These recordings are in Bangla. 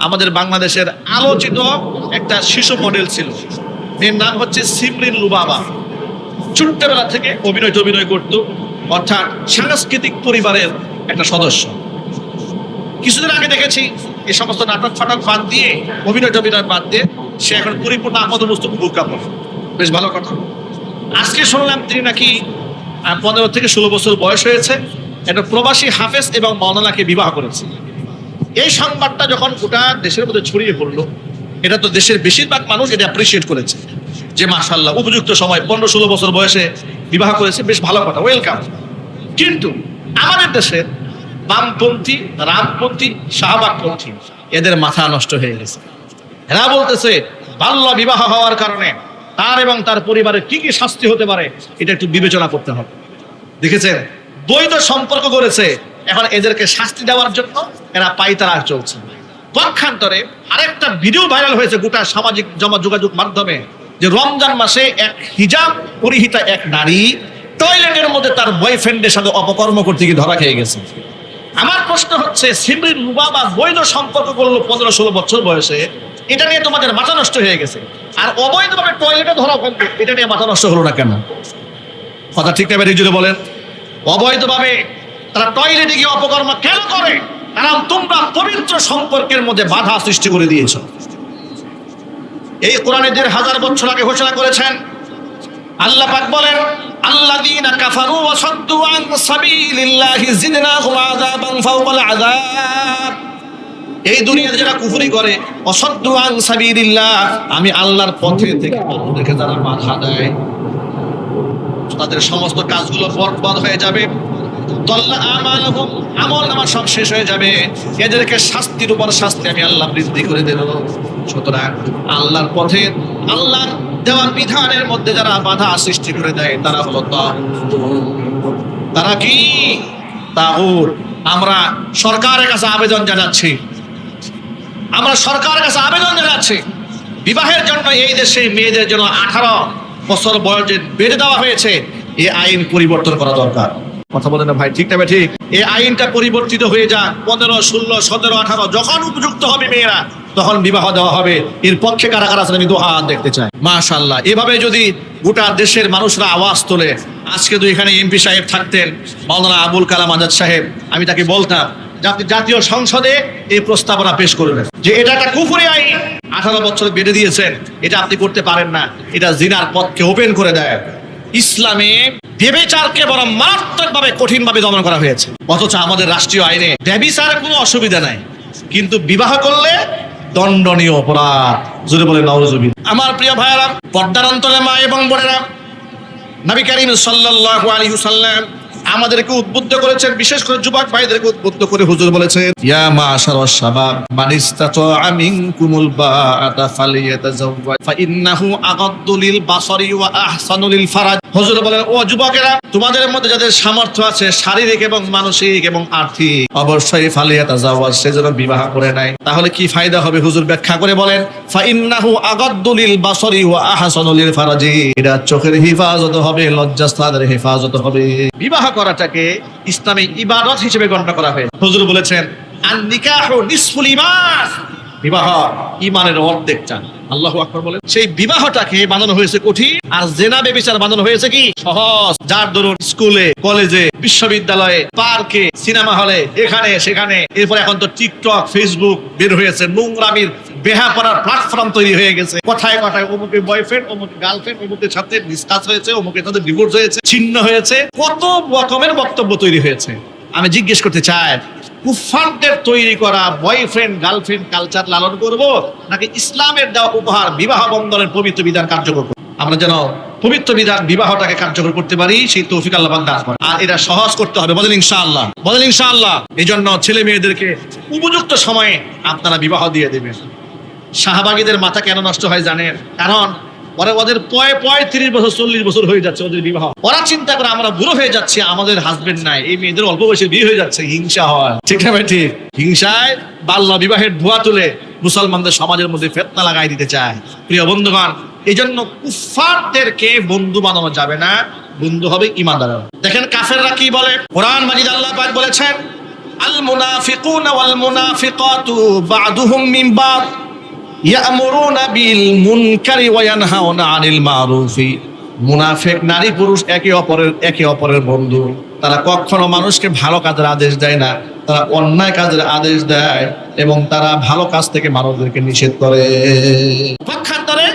আমাদের বাংলাদেশের আলোচিত একটা শিশু মডেল ছিল, এর নাম হচ্ছে সিমরিন লুবাবা। ছোট্টবেলা থেকে অভিনয় করতো, অর্থাৎ সাংস্কৃতিক পরিবারের একটা সদস্য। কিছুদিন আগে দেখেছি এই সমস্ত নাটক ফাটক বাদ দিয়ে, অভিনয় বাদ দিয়ে সে এখন পরিপূর্ণ আহমদ মুস্তফা বুরকা পরে। বেশ ভালো কথা। আজকে শুনলাম তিনি নাকি 15 থেকে 16 বছর বয়স হয়েছে, একটা প্রবাসী হাফেজ এবং মাওলানাকে বিবাহ করেছে। এই সংবাদটা যখন গোটা দেশের মধ্যে ছড়িয়ে পড়লো, এটা তো দেশের বেশিরভাগ মানুষ এটা অ্যাপ্রিসিয়েট করেছে যে মাশাআল্লাহ উপযুক্ত সময় 15-16 বছর বয়সে বিবাহ করেছে, বেশ ভালো কথা, ওয়েলকাম। কিন্তু আমাদের দেশের বামপন্থী, রামপন্থী, শাহবাগপন্থী এদের মাথা নষ্ট হয়ে গেছে। এরা বলতেছে বাল্য বিবাহ হওয়ার কারণে তার এবং তার পরিবারের কি কি শাস্তি হতে পারে এটা একটু বিবেচনা করতে হবে। দেখেছেন, বৈধ সম্পর্ক করেছে, এখন এদেরকে শাস্তি দেওয়ার জন্য এরা পাইতারা চলছে। পক্ষান্তরে আরেকটা ভিডিও ভাইরাল হয়েছে গোটা সামাজিক যোগাযোগ মাধ্যমে, যে রমজান মাসে এক হিজাব পরিহিতা এক নারী টয়লেটের মধ্যে তার বয়ফ্রেন্ডের সাথে অপকর্ম করতে গিয়ে ধরা খেয়ে গেছে। আমার প্রশ্ন হচ্ছে, সিমরিন লুবাবা বৈধ সম্পর্ক করলো 15-16 বছর বয়সে, এটা নিয়ে তোমাদের মাথা নষ্ট হয়ে গেছে, আর অবৈধভাবে টয়লেটে ধরা পড়লো, এটা নিয়ে মাথা নষ্ট হলো না কেন? কথা ঠিক না বেরিয়ে বলেন? অবৈধভাবে তারা টয়লেটে গিয়ে অপকর্ম কেন করে? কারণ তোমরা পবিত্র সম্পর্কের মধ্যে বাধা সৃষ্টি করে দিয়েছ। এই কোরআনে 1000 বছর আগে ঘোষণা করেছেন। আল্লাহ পাক বলেন, আল্লাযীনা কাফারু ওয়া সাদ্দু আন সাবিলিল্লাহি জিদনাহুম আযাবান ফাওকাল আযাব। এই দুনিয়াতে যারা কুফরি করে, অসাদ্দু আন সাবিলিল্লাহ, আমি আল্লাহর পথে থেকে দেখে যারা বাধা দেয়, তাদের সমস্ত কাজগুলো বরবাদ হয়ে যাবে। আমল নামা সব শেষ হয়ে যাবে, এদেরকে শাস্তির উপর শাস্তি আমি আল্লাহ বৃদ্ধি করে দেব। সুতরাং আল্লাহর পথে, আল্লাহর দেওয়া বিধানের মধ্যে যারা বাধা সৃষ্টি করে দেয় তারা হলো তাগুত। তারা কি? তাগুত। আমরা সরকারের কাছে আবেদন জানাচ্ছি, বিবাহের জন্য এই দেশে মেয়েদের জন্য 18 বছর বয়সে বেঁধে দেওয়া হয়েছে, এই আইন পরিবর্তন করা দরকার। কথা বলেন না ভাই, ঠিক না ঠিক? এই আইনটা পরিবর্তিত হয়ে যাক, 15, 16, 17, 18 যখন উপযুক্ত হবে মেয়েরা তখন বিবাহ দেওয়া হবে। এর পক্ষে কারা কারা আছেন আমি দুহাত দেখতে চাই। মাশাআল্লাহ, এভাবে যদি গোটা দেশের মানুষরা আওয়াজ তোলে, আজকে তো এখানে এমপি সাহেব থাকতেন, মাওলানা আবুল কালাম আজাদ সাহেব, আমি তাকে বলতাম জাতীয় সংসদে এই প্রস্তাবনা পেশ করবেন যে এটা একটা কুফরি আইন, 18 বছর বেঁধে দিয়েছেন, এটা আপনি করতে পারেন না, এটা জিনার পথকে ওপেন করে দেয়। ইসলামে ব্যভিচারকে বড় মারাত্মকভাবে কঠিনভাবে দমন করা হয়েছে, অথচ আমাদের রাষ্ট্রীয় আইনে ব্যভিচারের কোনো অসুবিধা নাই, কিন্তু বিবাহ করলে দণ্ডনীয় অপরাধ। জোরে বলে নাউজুবিল্লাহ। আমার প্রিয় ভাইয়েরা, পর্দার অন্তরে মা এবং বোনেরা, নবী করিম সাল্লাল্লাহু আলাইহি ওয়াসাল্লাম আমাদেরকে উদ্বুদ্ধ করেছেন, বিশেষ করে যুবক ভাইদেরকে উদ্বুদ্ধ করে হুজুর বলেছেন, ইয়া মাশারাশ শাবাব মান ইসতাতা মিনকুমুল বাআতা ফালিয়াতাযাওয়াজ ফাইন্নাহু আগাদ্দু লিল বাসারি ওয়া আহসানু লিল ফারাজ। হুজুর বলেন, ও যুবকেরা, তোমাদের মধ্যে যাদের সামর্থ্য আছে শারীরিক এবং মানসিক এবং আর্থিক, অবশ্যই ফালিয়াতাযাওয়াজ, সেজন্য বিবাহ করে নাই। তাহলে কি ফায়দা হবে? হুজুর ব্যাখ্যা করে বলেন, ফাইন্নাহু আগাদ্দু লিল বাসারি ওয়া আহসানু লিল ফারাজি, এটা চোখের হেফাজত হবে, লজ্জাস্থানের হেফাজত হবে। বিবাহ করাটাকে ইসলামে ইবাদত হিসেবে গণ্য করা হয়। হুজুর বলেছেন, আন নিকাহু নিসফুল ঈমান, বিবাহ ঈমানের অর্ধেকটা। আল্লাহু আকবার বলেন। সেই বিবাহটাকে বানানো হয়েছে কঠিন, আর জিনা ব্যভিচার বানানো হয়েছে কি সহজ। যার দরুন স্কুলে, কলেজে, বিশ্ববিদ্যালয়ে, পার্কে, সিনেমা হলে, এখানে সেখানে, এরপর এখন তো টিকটক, ফেসবুক বের হয়েছে, নোংরামির বেহাপনার প্ল্যাটফর্ম তৈরি হয়ে গেছে। কথায় কথায় অমুকের বয়ফ্রেন্ড, অমুকের গার্লফ্রেন্ড, অমুকের সাথে ডিসকাস হয়েছে, অমুকের সাথে ডিভোর্স হয়েছে, ছিন্ন হয়েছে, কত রকমের বক্তব্য তৈরি হয়েছে। আমি জিজ্ঞেস করতে চাই, কুফফারদের তৈরি করা বয়ফ্রেন্ড গার্লফ্রেন্ড কালচার লালন করব, নাকি ইসলামের দেওয়া উপহার বিবাহ বন্ধনের পবিত্র বিধান কার্যকর করব? আমরা যেন পবিত্র বিধান বিবাহটাকে কার্যকর করতে পারি, সেই তৌফিক আল্লাহ পাক দান করেন। আর এটা সহজ করতে হবে, বলেন ইনশাআল্লাহ, বলেন ইনশাআল্লাহ। এই জন্য ছেলে মেয়েদেরকে উপযুক্ত সময়ে আপনারা বিবাহ দিয়ে দেবেন। শাহবাগীদের মাথা কেন নষ্ট হয় জানেন? কারণ ওদের 35 বছর 40 বছর হয়ে যাচ্ছে ওদের বিবাহ। ওরা চিন্তা করে আমরা বুড়ো হয়ে যাচ্ছি, আমাদের হাজবেন্ড নাই, এই মেয়েদের অল্প বয়সে বিয়ে হয়ে যাচ্ছে, হিংসা হয়। ঠিক না ভাই? ঠিক। হিংসায় বাল্য বিবাহের ধোঁয়া তুলে মুসলমানদের সমাজের মধ্যে ফিতনা লাগাই দিতে চায়। প্রিয় বন্ধুগণ, এই জন্য কুফফারদেরকে বন্ধু বানানো যাবে না, বন্ধু হবে ঈমানদাররা। দেখেন কাফেররা কি বলে, কোরআন মাজিদ আল্লাহ পাক বলেছেন, আল মুনাফিকুনা ওয়াল মুনাফিকাতু বা'দুহুম মিন বা'দ ইয়া'মুরুনা বিল মুনকারি ওয়া ইয়ানহাউনা আনিল মা'রুফি। মুনাফিক নারী পুরুষ একে অপরের বন্ধু। তারা কখনো মানুষকে ভালো কাজের আদেশ দেয় না, তারা অন্যায় কাজের আদেশ দেয় এবং তারা ভালো কাজ থেকে মানুষদেরকে নিষেধ করে। পক্ষান্তরে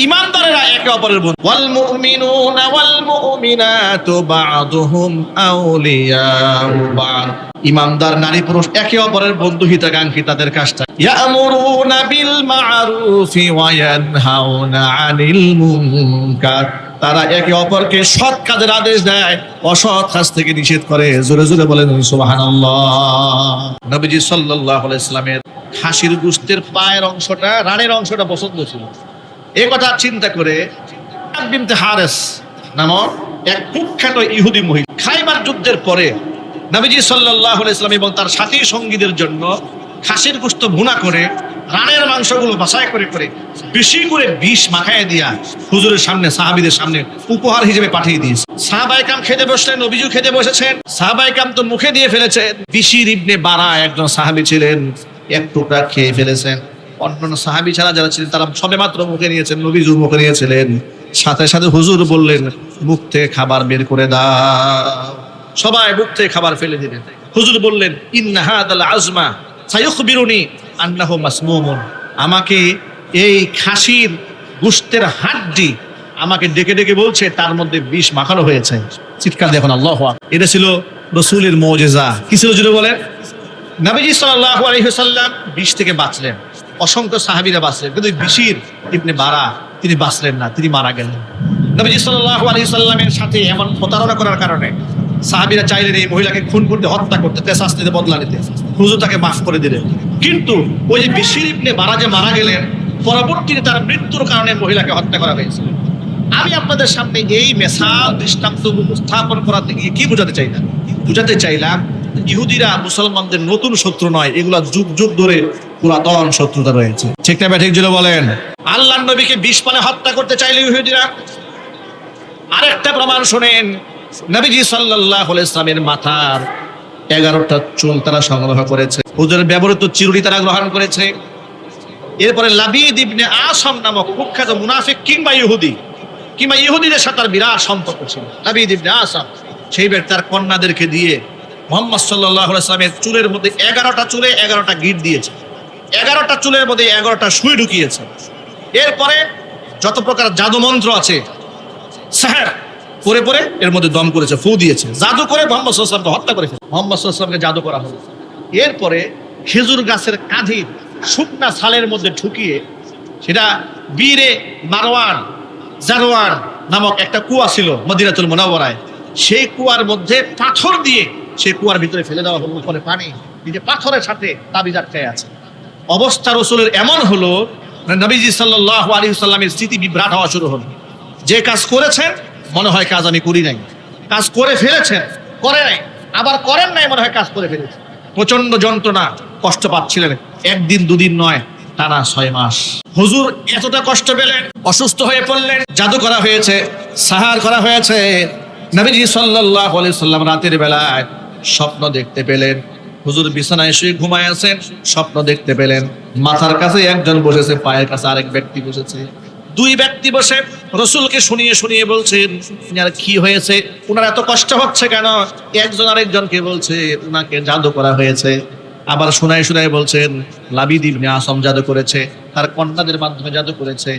ঈমানদারেরা একে অপরের বন্ধু। ওয়াল মুমিনুনা ওয়াল মুমিনাতু বা'দুহুম আউলিয়াউ বা'দ। ঈমানদার নারী পুরুষ একে অপরের বন্ধু হিতাকাঙ্ক্ষী। তাদের কাজটা ইয়া'মুরুনা বিল মা'রুফি ওয়া ইয়ানহাউনা আনিল মুনকার। তারা একে অপরকে সৎ কাজের আদেশ দেয়, অসৎ কাজ থেকে নিষেধ করে। জোরে জোরে বলেন সুবহানাল্লাহ। নবীজি সাল্লাল্লাহু আলাইহি সাল্লামের খাসির গোশতের পায়ের অংশটা, রানের অংশটা পছন্দ ছিল। এই কথা চিন্তা করে বিনতে হারেস নামক এক কুখ্যাত ইহুদি মহিলা খাইবার যুদ্ধের পরে নবীজি সাল্লাল্লাহু আলাইহি সাল্লাম এবং তার সাথী সঙ্গীদের জন্য খাসির গোশত ভুনা করে রানের মাংসগুলো বাছাই করে করে বেশি করে বিষ মাখায় দিয়া হুজুরের সামনে, সাহাবীদের সামনে উপহার হিসেবে পাঠিয়ে দিয়েছে। সাহাবায়ে কেরাম খেতে বসলেন, নবীজিও খেতে বসেছেন। সাহাবায়ে কেরাম তো মুখে দিয়ে ফেলেছেন। বিশির ইবনে বারা একজন সাহাবী ছিলেন, এক টুকরা খেয়ে ফেলেছেন। অন্যান্য সাহাবী ছাড়া যারা ছিলেন তারা সবেমাত্র মুখে নিয়েছেন, নবীজিও মুখে নিয়েছিলেন। সাথে সাথে হুজুর বললেন, মুখ থেকে খাবার বের করে দাও। সবাই মুখ থেকে খাবার ফেলে দিলেন। হুজুর বললেন, ইন্না হাদাল আজমা সায়ুখবিরুনি আন্নাহু মাসমুমুন। আমাকে এই খাসির গোশতের হাড্ডি আমাকে ডেকে ডেকে বলছে তার মধ্যে বিষ মাখানো হয়েছে। চিৎকার দেখুন আল্লাহু আকবার। এটা ছিল রাসূলের মুজিজা। কি ছিল জুড়ে বলেন? নবীজি সাল্লাল্লাহু আলাইহি ওয়াসাল্লাম বিষ থেকে বাঁচলেন, অসংখ্য সাহাবীরা বাঁচলেন, কিন্তু বিশির ইবনে বারা তিনি বাঁচলেন না, তিনি মারা গেলেন। নবীজি সাল্লাল্লাহু আলাইহি ওয়াসাল্লামের সাথে এমন প্রতারণা করার কারণে সাহাবীরা চাইলেন এই মহিলাকে খুন করতে, হত্যা করতে, শাস্তিতে বদলা নিতে। হুজুর তাকে মাফ করে দিলেন। কিন্তু ওই যে বিশির ইবনে বারা যে মারা গেলেন, পরবর্তীতে তার মৃত্যুর কারণে মহিলাকে হত্যা করা হয়েছিল। আমি আপনাদের সামনে এই মেসাল দৃষ্টান্ত উপস্থাপন করাতে গিয়ে কি বোঝাতে চাইলাম? বুঝাতে চাইলাম ইহুদিরা মুসলমানদের নতুন শত্রু নয়, এগুলা যুগ যুগ ধরে পুরাতন শত্রুতা রয়েছে। ঠিক না ব্যাঠিক জুড়ে বলেন? আল্লাহর নবীকে বিষ পানে হত্যা করতে চাইলে ইহুদিরা আরেকটা প্রমাণ শোনেন। নবীজি সাল্লাল্লাহু আলাইহি ওয়াসাল্লামের মাথার 11টা চুল তারা সংগ্রহ করেছে, হুজুরের ব্যবহৃত চিরুনি তারা গ্রহণ করেছে। এরপরে লাবিদ ইবনে আসাম নামক কুখ্যাত মুনাফিক কিংবা ইহুদিদের সাথে তার বিরাট সম্পর্ক ছিল। লাবিদ ইবনে আসাম সেই ব্যক্তি তার কন্যাদেরকে দিয়ে মুহাম্মদ সাল্লাল্লাহু আলাইহি ওয়াসাল্লামের চুলের মধ্যে 11টা চুলে 11টা গিট দিয়েছে, 11টা চুলের মধ্যে 11টা সুই ঢুকিয়েছে। এরপরে যত প্রকার জাদু মন্ত্র আছে, সাহের পরে পরে এর মধ্যে দম করেছে, ফু দিয়েছে, জাদু করে মুহাম্মদ সাল্লাল্লাহু আলাইহি ওয়াসাল্লামকে হত্যা করেছে। মুহাম্মদ সাল্লাল্লাহু আলাইহি ওয়াসাল্লামকে জাদু করা হলো। এরপরে খেজুর গাছের কাঁধির শুকনা ছালের মধ্যে ঢুকিয়ে সেটা বীরে জারওয়ান নামক একটা কুয়া ছিল মদিনাতুল মুনাওয়ারায়, সেই কুয়ার মধ্যে পাথর দিয়ে সেই কুয়ার ভিতরে ফেলে দেওয়া হলো। উপরে পানি, যে পাথরের সাথে তাবিজ আটকায় আছে। অবস্থা রাসূলের এমন হলো, নবীজি সাল্লাল্লাহু আলাইহি ওয়াসাল্লামের স্মৃতি বিভ্রাট হওয়া শুরু হলো। যে কাজ করেছেন মনে হয় কাজ আমি করি নাই, কাজ করে ফেলেছেন, করে নাই, আবার করেন নাই, মনে হয় কাজ করে ফেলেছেন। প্রচন্ড যন্ত্রণা, কষ্ট পাচ্ছিলেন। একদিন দুদিন নয়, টানা 6 মাস হুজুর এতটা কষ্ট পেলেন, অসুস্থ হয়ে পড়লেন। জাদু করা হয়েছে, সাহার করা হয়েছে। নবীজি সাল্লাল্লাহু আলাইহি ওয়াসাল্লাম রাতের বেলায় স্বপ্ন দেখতে পেলেন। হুজুর বিছানায় শুয়ে ঘুমায় আছেন, স্বপ্ন দেখতে পেলেন মাথার কাছে একজন বসেছে, পায়ের কাছে আরেক ব্যক্তি বসেছে। 2 ব্যক্তি বসে রাসূলকে শুনিয়ে শুনিয়ে বলছেন, আর কি হয়েছে, ওনার এত কষ্ট হচ্ছে কেন? একজন আরেকজনকে বলছে ওনাকে জাদু করা হয়েছে। আবার শোনায় শোনায় বলছেন লাবিদ ইবনে আসাম জাদু করেছে, তার কন্যাদের মাধ্যমে জাদু করেছে।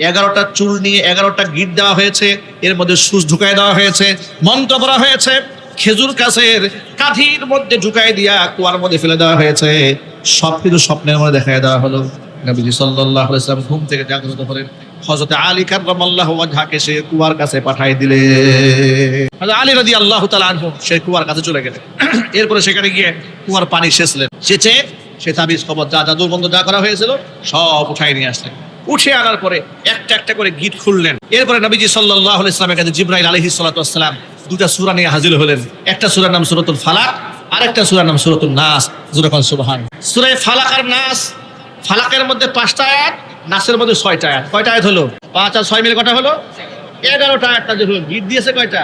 11টা চুল নিয়ে 11টা গিট দেওয়া হয়েছে, এর মধ্যে সুচ ঢুকাই দেওয়া হয়েছে, মন্ত্র পড়া হয়েছে, খেজুর গাছের কাঠির মধ্যে ঢুকাই দিয়া কুয়ার মধ্যে ফেলে দেওয়া হয়েছে। সবকিছু স্বপ্নের মধ্যে দেখায় দেওয়া হলো। নবীজি সাল্লাল্লাহু আলাইহি ওয়াসাল্লাম ঘুম থেকে জাগ্রত হলেন। হযরত আলী কাররামাল্লাহু ওয়াজহাকে সে কুয়ার কাছে পাঠিয়ে দিলে। হযরত আলী রাদিয়াল্লাহু তাআলা আনহু সেই কুয়ার কাছে চলে গেলেন। এরপরে সেখানে গিয়ে কুয়ার পানি সেচলেন। সেচে সে তাবিজ কবজ যা দুর্গন্ধ যা করা হয়েছিল সব উঠাই নিয়ে আসলেন। উঠে আনার পরে একটা একটা করে গিট খুললেন। এরপরে নবীজি সাল্লাল্লাহু আলাইহি ওয়াসাল্লামের কাছে জিবরাইল আলাইহিস সালাতু ওয়াস সালাম 2টা সূরা নিয়ে হাজির হলেন। একটা সূরার নাম সূরাতুল ফালাক, আরেকটা সূরার নাম সূরাতুন নাস। যখন সুবহান সূরা ফালাক আর নাস, ফালাকের মধ্যে 5টা আয়াত, নাসের মধ্যে 6টা আয়াত। কয়টা আয়াত হলো? 5 আর 6 মিলে কটা হলো? 11টা আয়াত যে হলো। গীত দিয়েছে কয়টা?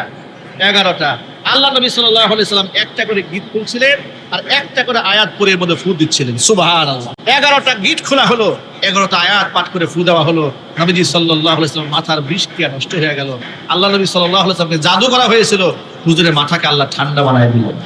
11টা। আল্লাহ নবী সাল্লাল্লাহু আলাইহি ওয়াসাল্লাম একটা করে গীত খুলছিলেন, আর একটা করে আয়াত পরে এর মধ্যে ফু দিচ্ছিলেন। সুবহানাল্লাহ। 11টা গিট খোলা হলো, 11টা আয়াত পাঠ করে ফু দেওয়া হলো। নবীজি সাল্লাল্লাহু আলাইহি ওয়াসাল্লাম মাথার বৃষ্টিয়া নষ্ট হয়ে গেল। আল্লাহ নবী সাল্লাল্লাহু আলাইহি ওয়াসাল্লামকে জাদু করা হয়েছিল, হুজুরের মাথাকে আল্লাহ ঠান্ডা বানায় দিলেন।